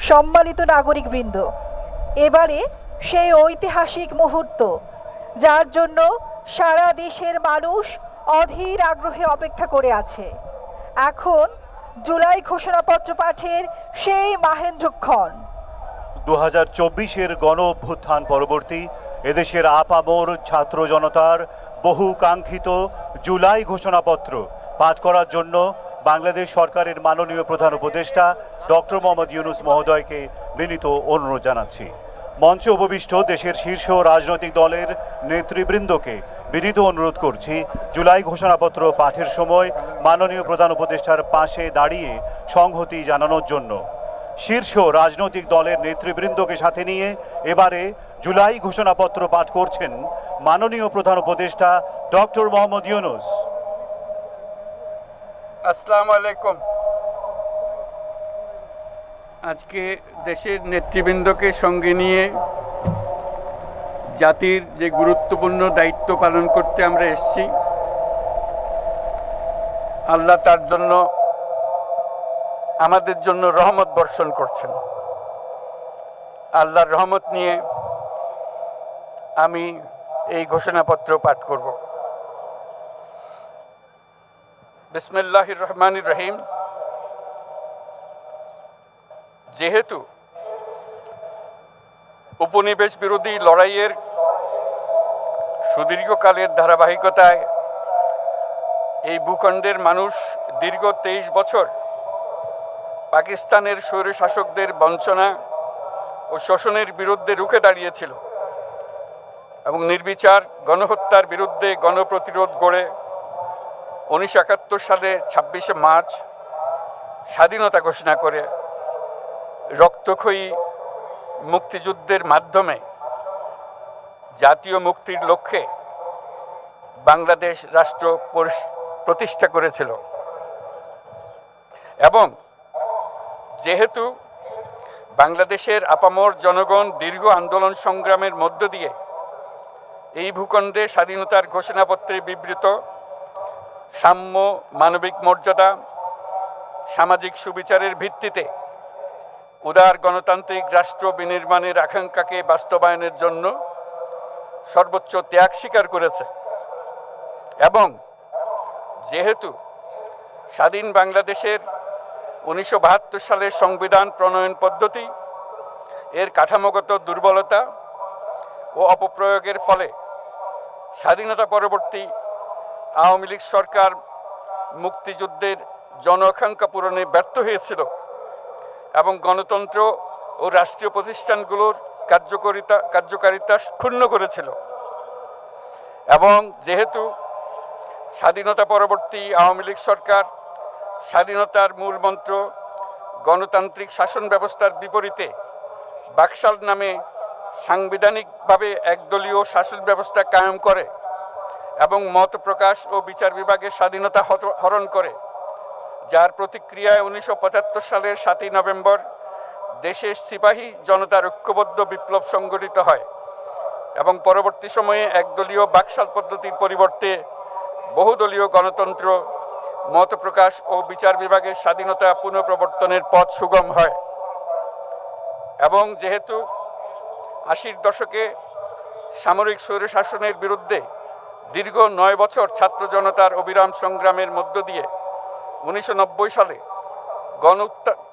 সম্মানিত নাগরিকবৃন্দ, এবারে সেই ঐতিহাসিক মুহূর্ত যার জন্য সারা দেশের মানুষ অধীর আগ্রহে অপেক্ষা করে আছে। এখন জুলাই ঘোষণাপত্র পাঠের সেই মাহেন্দ্রক্ষণ। 2024-এর গণ অভ্যুত্থান পরবর্তী এদেশের আপামর ছাত্র জনতার বহু কাঙ্ক্ষিত জুলাই ঘোষণাপত্র পাঠ করার জন্য বাংলাদেশ সরকারের মাননীয় প্রধান উপদেষ্টা ডক্টর মোহাম্মদ ইউনূস মহোদয়কে বিনীত অনুরোধ জানাচ্ছি। মঞ্চে উপবিষ্ট দেশের শীর্ষ রাজনৈতিক দলের নেতৃবৃন্দকে বিনীত অনুরোধ করছি জুলাই ঘোষণাপত্র পাঠের সময় মাননীয় প্রধান উপদেষ্টার পাশে দাঁড়িয়ে সংহতি জানানোর জন্য। শীর্ষ রাজনৈতিক দলের নেতৃবৃন্দকে সাথে নিয়ে এবারে জুলাই ঘোষণাপত্র পাঠ করছেন মাননীয় প্রধান উপদেষ্টা ডক্টর মোহাম্মদ ইউনূস। আসসালামু আলাইকুম। আজকে দেশের নেতৃবৃন্দকে সঙ্গে নিয়ে জাতির যে গুরুত্বপূর্ণ দায়িত্ব পালন করতে আমরা এসেছি, আল্লাহ তার জন্য আমাদের জন্য রহমত বর্ষণ করছেন। আল্লাহর রহমত নিয়ে আমি এই ঘোষণাপত্র পাঠ করব। বিসমিল্লাহির রহমানির রহিম। যেহেতু উপনিবেশ বিরোধী লড়াইয়ের সুদীর্ঘকালের ধারাবাহিকতায় এই ভূখণ্ডের মানুষ দীর্ঘ 23 বছর পাকিস্তানের স্বৈরশাসকদের বঞ্চনা ও শোষণের বিরুদ্ধে রুখে দাঁড়িয়েছিল এবং নির্বিচার গণহত্যার বিরুদ্ধে গণপ্রতিরোধ গড়ে 1971 সালে 26শে মার্চ স্বাধীনতা ঘোষণা করে রক্তক্ষয়ী মুক্তিযুদ্ধের মাধ্যমে জাতীয় মুক্তির লক্ষ্যে বাংলাদেশ রাষ্ট্র প্রতিষ্ঠা করেছিল। এবং যেহেতু বাংলাদেশের আপামর জনগণ দীর্ঘ আন্দোলন সংগ্রামের মধ্য দিয়ে এই ভূখণ্ডে স্বাধীনতার ঘোষণাপত্রে বিবৃত সাম্য, মানবিক মর্যাদা, সামাজিক সুবিচারের ভিত্তিতে উদার গণতান্ত্রিক রাষ্ট্র বিনির্মাণের আকাঙ্ক্ষাকে বাস্তবায়নের জন্য সর্বোচ্চ ত্যাগ স্বীকার করেছে, এবং যেহেতু স্বাধীন বাংলাদেশের 1972 সালের সংবিধান প্রণয়ন পদ্ধতি এর কাঠামোগত দুর্বলতা ও অপপ্রয়োগের ফলে স্বাধীনতা পরবর্তী আওয়ামী লীগ সরকার মুক্তিযুদ্ধের জন আকাঙ্ক্ষা পূরণে ব্যর্থ হয়েছিল এবং গণতন্ত্র ও রাষ্ট্রীয় প্রতিষ্ঠানগুলোর কার্যকারিতা ক্ষুণ্ণ করেছিল, এবং যেহেতু স্বাধীনতা পরবর্তী আওয়ামী লীগ সরকার স্বাধীনতার মূল মন্ত্র গণতান্ত্রিক শাসন ব্যবস্থার বিপরীতে বাকশাল নামে সাংবিধানিকভাবে একদলীয় শাসন ব্যবস্থা কায়েম করে এবং মত প্রকাশ ও বিচার বিভাগের স্বাধীনতা হরণ করে, যার প্রতিক্রিয়ায় 1975 সালের 7ই নভেম্বর দেশের সিপাহী জনতার ঐক্যবদ্ধ বিপ্লব সংগঠিত হয় এবং পরবর্তী সময়ে একদলীয় বাকশাল পদ্ধতির পরিবর্তে বহুদলীয় গণতন্ত্র, মত প্রকাশ ও বিচার বিভাগের স্বাধীনতা পুনঃপ্রবর্তনের পথ সুগম হয়। এবং যেহেতু 80-র দশকে সামরিক স্বৈরশাসনের বিরুদ্ধে দীর্ঘ 9 বছর ছাত্র জনতার অবিরাম সংগ্রামের মধ্য দিয়ে 1990 সালে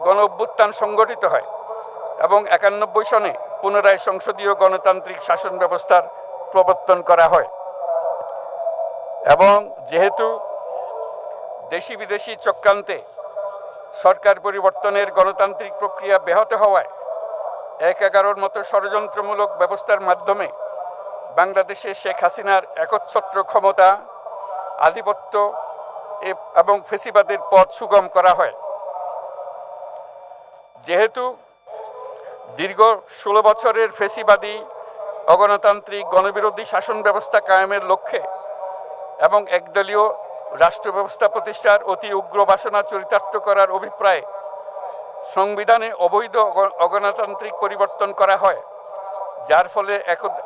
গণ অভ্যুত্থান সংগঠিত হয় এবং 91 সনে পুনরায় সংসদীয় গণতান্ত্রিক শাসন ব্যবস্থার প্রবর্তন করা হয়, এবং যেহেতু দেশি বিদেশি চক্রান্তে সরকার পরিবর্তনের গণতান্ত্রিক প্রক্রিয়া ব্যাহত হওয়ায় 1/11 মতো ষড়যন্ত্রমূলক ব্যবস্থার মাধ্যমে বাংলাদেশে শেখ হাসিনার একচ্ছত্র ক্ষমতা, আধিপত্য এবং ফেসিবাদের পথ সুগম করা হয়। যেহেতু দীর্ঘ 16 বছরের ফেসিবাদী অগণতান্ত্রিক গণবিরোধী শাসন ব্যবস্থা কায়েমের লক্ষ্যে এবং একদলীয় রাষ্ট্র ব্যবস্থা প্রতিষ্ঠার অতি উগ্র বাসনা চরিতার্থ করার অভিপ্রায়ে সংবিধানে অবৈধ অগণতান্ত্রিক পরিবর্তন করা হয়, যার ফলে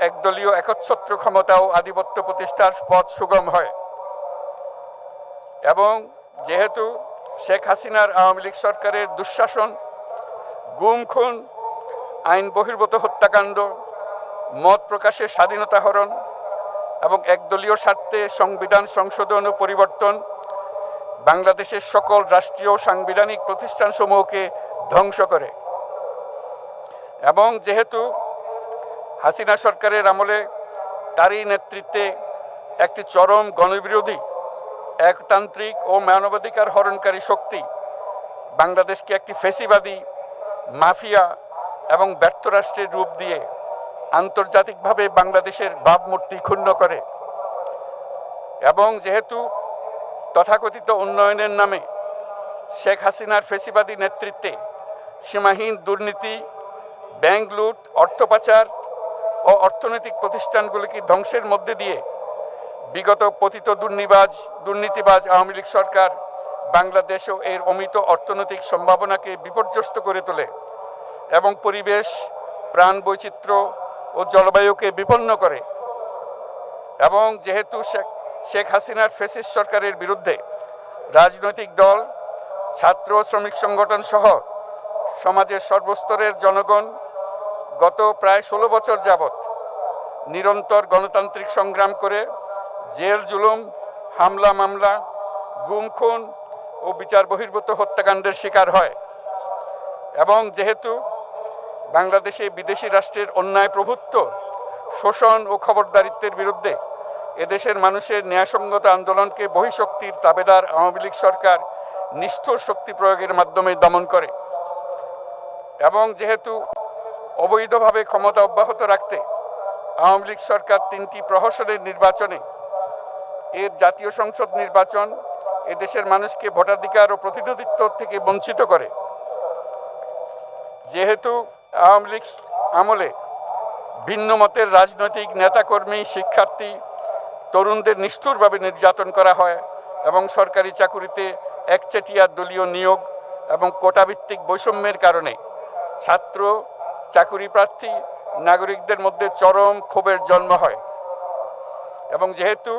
একদলীয় একচ্ছত্র ক্ষমতা ও আধিপত্য প্রতিষ্ঠার পথ সুগম হয়। এবং যেহেতু শেখ হাসিনার আওয়ামী লীগ সরকারের দুঃশাসন গুম খুন, আইন বহির্ভূত হত্যাকাণ্ড, মত প্রকাশের স্বাধীনতা হরণ এবং একদলীয় স্বার্থে সংবিধান সংশোধন ও পরিবর্তন বাংলাদেশের সকল রাষ্ট্রীয় সাংবিধানিক প্রতিষ্ঠানসমূহকে ধ্বংস করে। এবং যেহেতু হাসিনা সরকারের আমলে তারই নেতৃত্বে একটি চরম গণবিরোধী, একতান্ত্রিক ও মানবাধিকার হরণকারী শক্তি বাংলাদেশকে একটি ফ্যাসিবাদী, মাফিয়া এবং ব্যর্থ রাষ্ট্রের রূপ দিয়ে আন্তর্জাতিকভাবে বাংলাদেশের ভাবমূর্তি ক্ষুণ্ণ করে, এবং যেহেতু তথাকথিত উন্নয়নের নামে শেখ হাসিনার ফ্যাসিবাদী নেতৃত্বে সীমাহীন দুর্নীতি, ব্যাংক লুট, অর্থ পাচার ও অর্থনৈতিক প্রতিষ্ঠানগুলিকে ধ্বংসের মধ্যে দিয়ে বিগত পতিত দুর্নীতিবাজ আওয়ামী লীগ সরকার বাংলাদেশ ও এর অমিত অর্থনৈতিক সম্ভাবনাকে বিপর্যস্ত করে তোলে এবং পরিবেশ, প্রাণ বৈচিত্র্য ও জলবায়ুকে বিপন্ন করে। এবং যেহেতু শেখ হাসিনার ফ্যাসিস্ট সরকারের বিরুদ্ধে রাজনৈতিক দল, ছাত্র শ্রমিক সংগঠন সহ সমাজের সর্বস্তরের জনগণ গত প্রায় 16 বছর যাবৎ নিরন্তর গণতান্ত্রিক সংগ্রাম করে জেল জুলুম, হামলা মামলা, গুম খুন ও বিচার বহির্ভূত হত্যাকাণ্ডের শিকার হয়। এবং যেহেতু বাংলাদেশে বিদেশি রাষ্ট্রের অন্যায় প্রভুত্ব, শোষণ ও খবরদারিত্বের বিরুদ্ধে এদেশের মানুষের ন্যায়সঙ্গত আন্দোলনকে বহিঃশক্তির তাবেদার আওয়ামী লীগ সরকার নিষ্ঠুর শক্তি প্রয়োগের মাধ্যমে দমন করে, এবং যেহেতু অবৈধভাবে ক্ষমতা অব্যাহত রাখতে আওয়ামী লীগ সরকার 3টি প্রহসনের নির্বাচনে এর জাতীয় সংসদ নির্বাচন এদেশের মানুষকে ভোটাধিকার ও প্রতিনিধিত্ব থেকে বঞ্চিত করে, যেহেতু আওয়ামী লীগ আমলে ভিন্ন মতের রাজনৈতিক নেতাকর্মী, শিক্ষার্থী, তরুণদের নিষ্ঠুরভাবে নির্যাতন করা হয় এবং সরকারি চাকুরিতে একচেটিয়া দলীয় নিয়োগ এবং কোটাভিত্তিক বৈষম্যের কারণে ছাত্র, চাকুরি প্রার্থী, নাগরিকদের মধ্যে চরম ক্ষোভের জন্ম হয়। এবং যেহেতু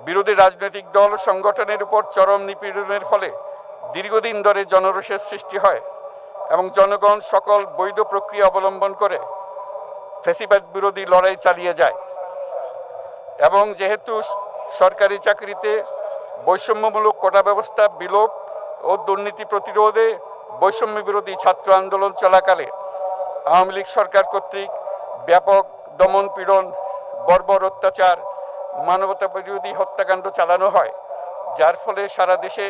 বিরোধী রাজনৈতিক দল সংগঠনের উপর চরম নিপীড়নের ফলে দীর্ঘদিন ধরে জনরোষের সৃষ্টি হয় এবং জনগণ সকল বৈধ প্রক্রিয়া অবলম্বন করে ফ্যাসিবাদ বিরোধী লড়াই চালিয়ে যায়, এবং যেহেতু সরকারি চাকরিতে বৈষম্যমূলক কোটা ব্যবস্থা বিলোপ ও দুর্নীতি প্রতিরোধে বৈষম্য বিরোধী ছাত্র আন্দোলন চলাকালে আওয়ামী লীগ সরকার কর্তৃক ব্যাপক দমন পীড়ন, বর্বর অত্যাচার, মানবতা বিরোধী হত্যাকাণ্ড চালানো হয়, যার ফলে সারা দেশে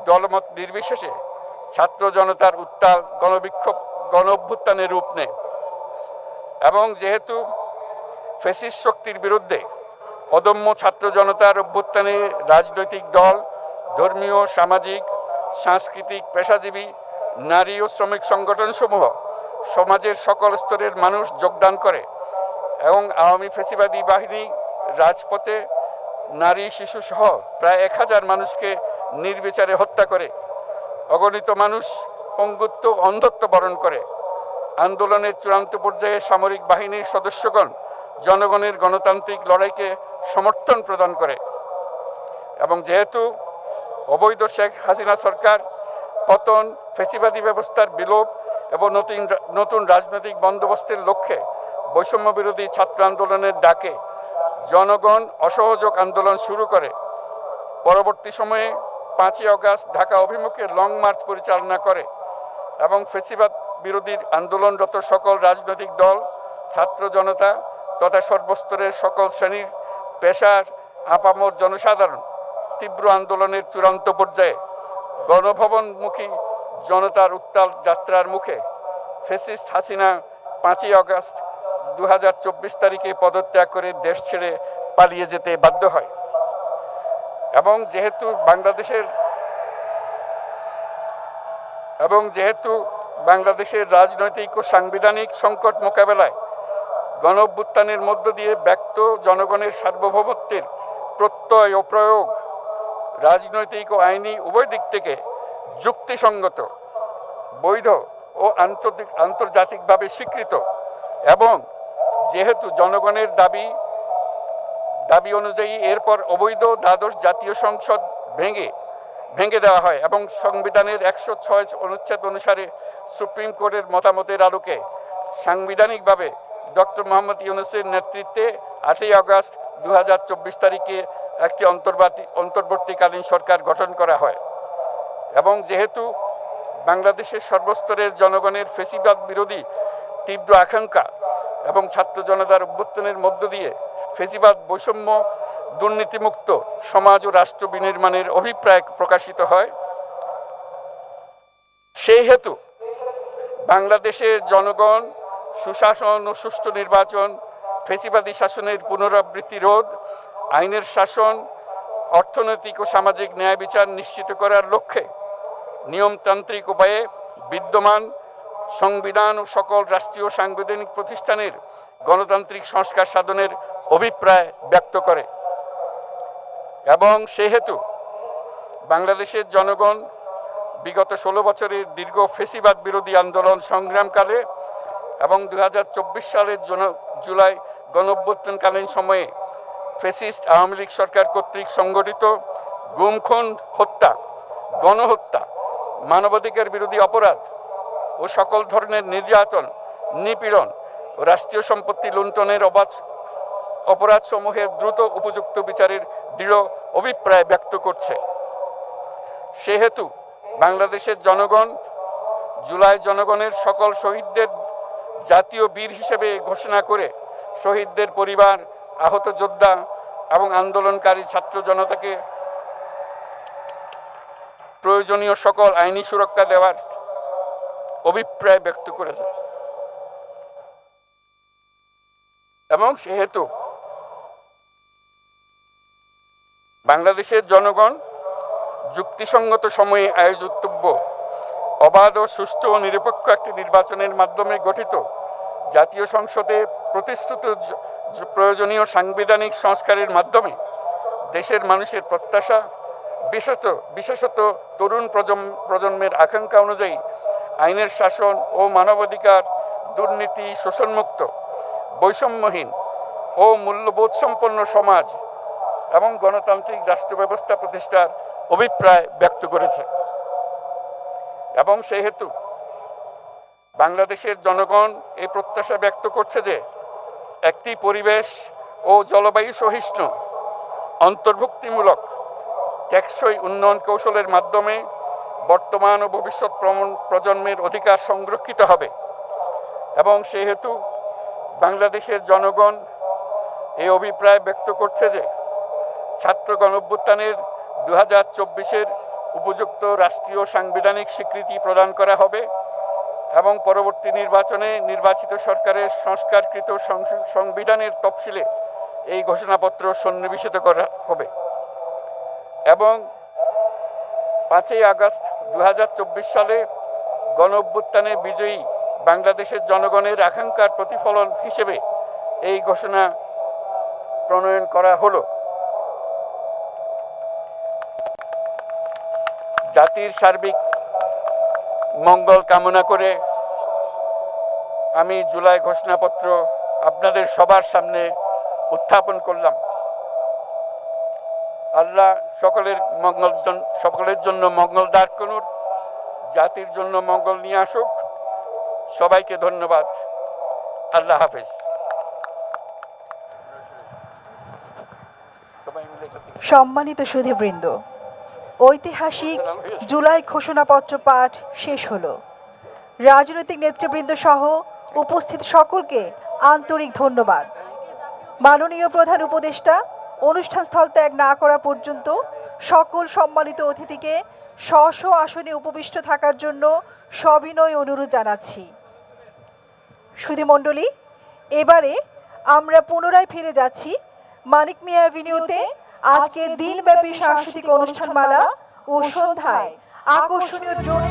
দলমত নির্বিশেষে ছাত্র জনতার উত্তাল গণবিক্ষোভ, গণ অভ্যুত্থানের রূপ নেয়। এবং যেহেতু ফ্যাসিস্ট শক্তির বিরুদ্ধে অদম্য ছাত্র জনতার অভ্যুত্থানে রাজনৈতিক দল, ধর্মীয়, সামাজিক, সাংস্কৃতিক, পেশাজীবী, নারী ও শ্রমিক সংগঠনসমূহ সমাজের সকল স্তরের মানুষ যোগদান করে এবং আওয়ামী ফ্যাসিবাদী বাহিনী রাজপথে নারী, শিশু সহ প্রায় 1000 মানুষকে নির্বিচারে হত্যা করে, অগণিত মানুষ পঙ্গুত্ব, অন্ধত্ব বরণ করে। আন্দোলনের চূড়ান্ত পর্যায়ে সামরিক বাহিনীর সদস্যগণ জনগণের গণতান্ত্রিক লড়াইকে সমর্থন প্রদান করে। এবং যেহেতু অবৈধ শেখ হাসিনা সরকার পতন, ফ্যাসিবাদী ব্যবস্থার বিলোপ এবং নতুন রাজনৈতিক বন্দোবস্তের লক্ষ্যে বৈষম্য বিরোধী ছাত্র আন্দোলনের ডাকে জনগণ অসহযোগ আন্দোলন শুরু করে, পরবর্তী সময়ে 5ই আগস্ট ঢাকা অভিমুখে লং মার্চ পরিচালনা করে এবং ফ্যাসিবাদ বিরোধী আন্দোলনরত সকল রাজনৈতিক দল, ছাত্র জনতা তথা সর্বস্তরের সকল শ্রেণীর, পেশার, আপামর জনসাধারণ তীব্র আন্দোলনের চূড়ান্ত পর্যায়ে গণভবনমুখী জনতার উত্তাল যাত্রার মুখে ফ্যাসিস্ট হাসিনা 5ই আগস্ট 2024 তারিখে পদত্যাগ করে দেশ ছেড়ে পালিয়ে যেতে বাধ্য হয়। এবং যেহেতু বাংলাদেশের রাজনৈতিক ও সাংবিধানিক সংকট মোকাবেলায় গণ অভ্যুত্থানের মধ্য দিয়ে ব্যক্ত জনগণের সার্বভৌমত্বের প্রত্যয় ও প্রয়োগ রাজনৈতিক ও আইনি উভয় দিক থেকে যুক্তিসঙ্গত, বৈধ ও আন্তর্জাতিকভাবে স্বীকৃত, এবং যেহেতু জনগণের দাবি অনুযায়ী এরপর অবৈধ দ্বাদশ জাতীয় সংসদ ভেঙে ভেঙে দেওয়া হয় এবং সংবিধানের 106 অনুচ্ছেদ অনুসারে সুপ্রিম কোর্টের মতামতের আলোকে সাংবিধানিকভাবে ডক্টর মোহাম্মদ ইউনূসের নেতৃত্বে 8ই আগস্ট 2024 তারিখে একটি অন্তর্বর্তীকালীন সরকার গঠন করা হয়। এবং যেহেতু বাংলাদেশের সর্বস্তরের জনগণের ফ্যাসিবাদ বিরোধী তীব্র আকাঙ্ক্ষা এবং ছাত্র জনতার অভ্যুত্থানের মধ্য দিয়ে ফ্যাসিবাদ বৈষম্য দুর্নীতিমুক্ত সমাজ ও রাষ্ট্র বিনির্মাণের অভিপ্রায় প্রকাশিত হয়, সেই হেতু বাংলাদেশের জনগণ সুশাসন ও সুষ্ঠু নির্বাচন, ফ্যাসিবাদী শাসনের পুনরাবৃত্তি রোধ, আইনের শাসন, অর্থনৈতিক ও সামাজিক ন্যায় বিচার নিশ্চিত করার লক্ষ্যে নিয়মতান্ত্রিক উপায়ে বিদ্যমান সংবিধান ও সকল রাষ্ট্রীয় সাংবিধানিক প্রতিষ্ঠানের গণতান্ত্রিক সংস্কার সাধনের অভিপ্রায় ব্যক্ত করে। এবং সেহেতু বাংলাদেশের জনগণ বিগত 16 বছরের দীর্ঘ ফ্যাসিবাদ বিরোধী আন্দোলন সংগ্রামকালে এবং 2024 সালের জুলাই গণঅভ্যুত্থানকালীন সময়ে ফ্যাসিস্ট আওয়ামী লীগ সরকার কর্তৃক সংগঠিত গুম, খুন, হত্যা, গণহত্যা, মানবাধিকার বিরোধী অপরাধ ও সকল ধরনের নির্যাতন, নিপীড়ন ও রাষ্ট্রীয় সম্পত্তি লুণ্ঠনের অপরাধ সমূহের দ্রুত উপযুক্ত বিচারের দৃঢ় অভিপ্রায় ব্যক্ত করছে। সেহেতু বাংলাদেশের জনগণ জুলাই জনগণের সকল শহীদদের জাতীয় বীর হিসেবে ঘোষণা করে শহীদদের পরিবার, আহত যোদ্ধা এবং আন্দোলনকারী ছাত্র জনতাকে প্রয়োজনীয় সকল আইনি সুরক্ষা দেওয়ার অভিপ্রায় ব্যক্ত করেছে। এবং সেহেতু বাংলাদেশের জনগণ যুক্তিসঙ্গত সময়ে আয়োজিতব্য অবাধ ও সুষ্ঠু ও নিরপেক্ষ একটি নির্বাচনের মাধ্যমে গঠিত জাতীয় সংসদে প্রতিশ্রুত প্রয়োজনীয় সাংবিধানিক সংস্কারের মাধ্যমে দেশের মানুষের প্রত্যাশা, বিশেষত তরুণ প্রজন্মের আকাঙ্ক্ষা অনুযায়ী আইনের শাসন ও মানবাধিকার, দুর্নীতি, শোষণমুক্ত, বৈষম্যহীন ও মূল্যবোধ সম্পন্ন সমাজ এবং গণতান্ত্রিক রাষ্ট্র ব্যবস্থা প্রতিষ্ঠার অভিপ্রায় ব্যক্ত করেছে। এবং সেহেতু বাংলাদেশের জনগণ এই প্রত্যাশা ব্যক্ত করছে যে একটি পরিবেশ ও জলবায়ু সহিষ্ণু, অন্তর্ভুক্তিমূলক, টেকসই উন্নয়ন কৌশলের মাধ্যমে বর্তমান ও ভবিষ্যৎ প্রজন্মের অধিকার সংরক্ষিত হবে। এবং সেহেতু বাংলাদেশের জনগণ এই অভিপ্রায় ব্যক্ত করছে যে ছাত্র গণঅভ্যুত্থানের 2024-এর উপযুক্ত রাষ্ট্রীয় সাংবিধানিক স্বীকৃতি প্রদান করা হবে এবং পরবর্তী নির্বাচনে নির্বাচিত সরকারের সংস্কারকৃত সংবিধানের তফসিলে এই ঘোষণাপত্র সন্নিবেশিত করা হবে। এবং 5ই আগস্ট 2024 সালে গণঅভ্যুত্থানে বিজয়ী বাংলাদেশের জনগণের আকাঙ্ক্ষার প্রতিফলন হিসেবে এই ঘোষণা প্রণয়ন করা হলো। জাতির সার্বিক মঙ্গল কামনা করে আমি জুলাই ঘোষণাপত্র আপনাদের সবার সামনে উত্থাপন করলাম। আল্লাহ সকলের জন্য মঙ্গল দান করুন, জাতির জন্য মঙ্গল নিয়ে আসুক। সবাইকে ধন্যবাদ। আল্লাহ হাফেজ। সম্মানিত সুধীবৃন্দ, ঐতিহাসিক জুলাই ঘোষণাপত্র পাঠ শেষ হলো। রাজনৈতিক নেতৃবৃন্দ সহ উপস্থিত সকলকে আন্তরিক ধন্যবাদ। মাননীয় প্রধান উপদেষ্টা অনুষ্ঠানস্থল ত্যাগ না করা পর্যন্ত সকল সম্মানিত অতিথিকে স্ব আসনে উপবিষ্ট থাকার জন্য সবিনয় অনুরোধ জানাচ্ছি। সুধীমণ্ডলী, এবারে আমরা পুনরায় ফিরে যাচ্ছি মানিক মিয়া অ্যাভিনিউতে আজকের দিনব্যাপী সাংস্কৃতিক অনুষ্ঠানমালা ও সন্ধ্যায় আকর্ষণীয় ড্রোন